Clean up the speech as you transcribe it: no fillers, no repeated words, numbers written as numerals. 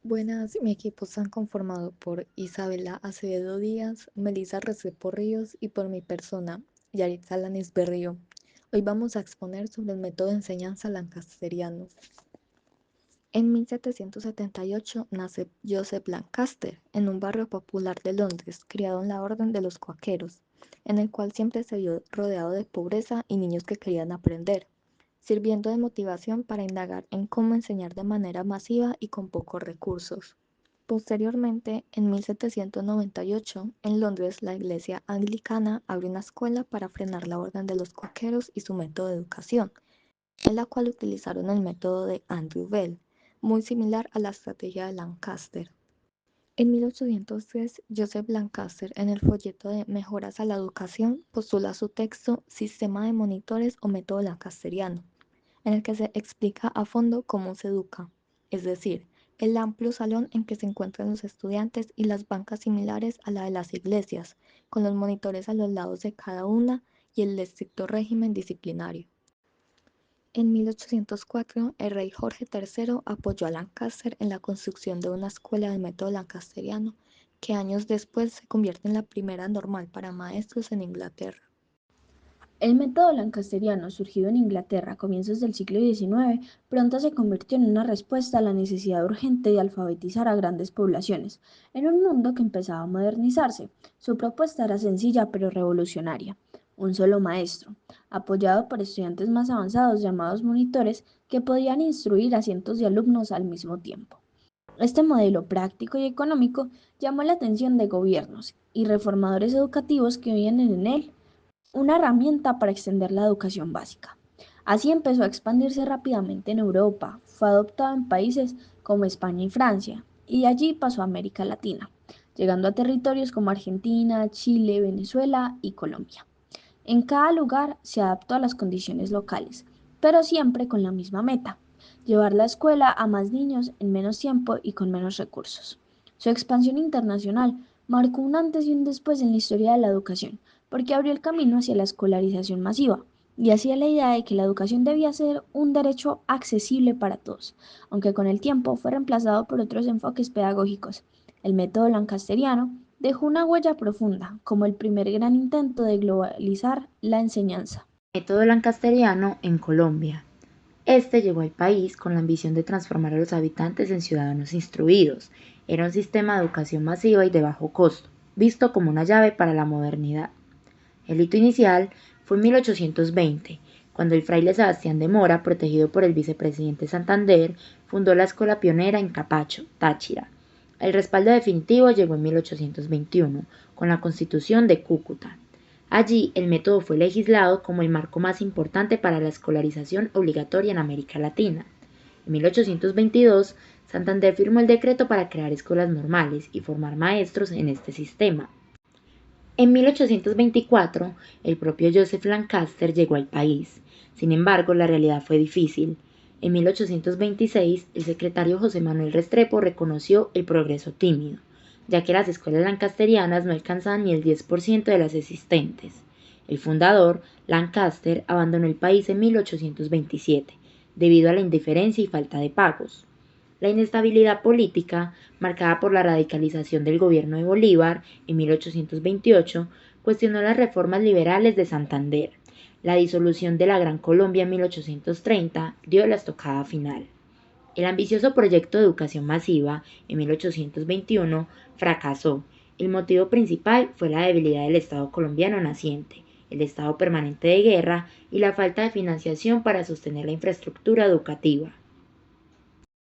Buenas, mi equipo está conformado por Isabela Acevedo Díaz, Melissa Restrepo Ríos y por mi persona, Yaritza Lanis Berrío. Hoy vamos a exponer sobre el método de enseñanza lancasteriano. En 1778 nace Joseph Lancaster en un barrio popular de Londres, criado en la orden de los cuáqueros, en el cual siempre se vio rodeado de pobreza y niños que querían aprender, sirviendo de motivación para indagar en cómo enseñar de manera masiva y con pocos recursos. Posteriormente, en 1798, en Londres, la Iglesia Anglicana abrió una escuela para frenar la orden de los cuáqueros y su método de educación, en la cual utilizaron el método de Andrew Bell, muy similar a la estrategia de Lancaster. En 1803, Joseph Lancaster, en el folleto de Mejoras a la Educación, postula su texto Sistema de Monitores o Método Lancasteriano, en el que se explica a fondo cómo se educa, es decir, el amplio salón en que se encuentran los estudiantes y las bancas similares a la de las iglesias, con los monitores a los lados de cada una y el estricto régimen disciplinario. En 1804, el rey Jorge III apoyó a Lancaster en la construcción de una escuela del método lancasteriano, que años después se convierte en la primera normal para maestros en Inglaterra. El método lancasteriano, surgido en Inglaterra a comienzos del siglo XIX, pronto se convirtió en una respuesta a la necesidad urgente de alfabetizar a grandes poblaciones, en un mundo que empezaba a modernizarse. Su propuesta era sencilla pero revolucionaria: un solo maestro, apoyado por estudiantes más avanzados llamados monitores, que podían instruir a cientos de alumnos al mismo tiempo. Este modelo práctico y económico llamó la atención de gobiernos y reformadores educativos que veían en él una herramienta para extender la educación básica. Así empezó a expandirse rápidamente en Europa, fue adoptado en países como España y Francia, y de allí pasó a América Latina, llegando a territorios como Argentina, Chile, Venezuela y Colombia. En cada lugar se adaptó a las condiciones locales, pero siempre con la misma meta: llevar la escuela a más niños en menos tiempo y con menos recursos. Su expansión internacional marcó un antes y un después en la historia de la educación, porque abrió el camino hacia la escolarización masiva y hacia la idea de que la educación debía ser un derecho accesible para todos, aunque con el tiempo fue reemplazado por otros enfoques pedagógicos. El método lancasteriano dejó una huella profunda, como el primer gran intento de globalizar la enseñanza. Método lancasteriano en Colombia. Este llegó al país con la ambición de transformar a los habitantes en ciudadanos instruidos. Era un sistema de educación masiva y de bajo costo, visto como una llave para la modernidad. El hito inicial fue en 1820, cuando el fraile Sebastián de Mora, protegido por el vicepresidente Santander, fundó la escuela pionera en Capacho, Táchira. El respaldo definitivo llegó en 1821, con la Constitución de Cúcuta. Allí, el método fue legislado como el marco más importante para la escolarización obligatoria en América Latina. En 1822, Santander firmó el decreto para crear escuelas normales y formar maestros en este sistema. En 1824, el propio Joseph Lancaster llegó al país. Sin embargo, la realidad fue difícil. En 1826, el secretario José Manuel Restrepo reconoció el progreso tímido, ya que las escuelas lancasterianas no alcanzaban ni el 10% de las existentes. El fundador, Lancaster, abandonó el país en 1827, debido a la indiferencia y falta de pagos. La inestabilidad política, marcada por la radicalización del gobierno de Bolívar en 1828, cuestionó las reformas liberales de Santander. La disolución de la Gran Colombia en 1830 dio la estocada final. El ambicioso proyecto de educación masiva en 1821 fracasó. El motivo principal fue la debilidad del Estado colombiano naciente, el estado permanente de guerra y la falta de financiación para sostener la infraestructura educativa.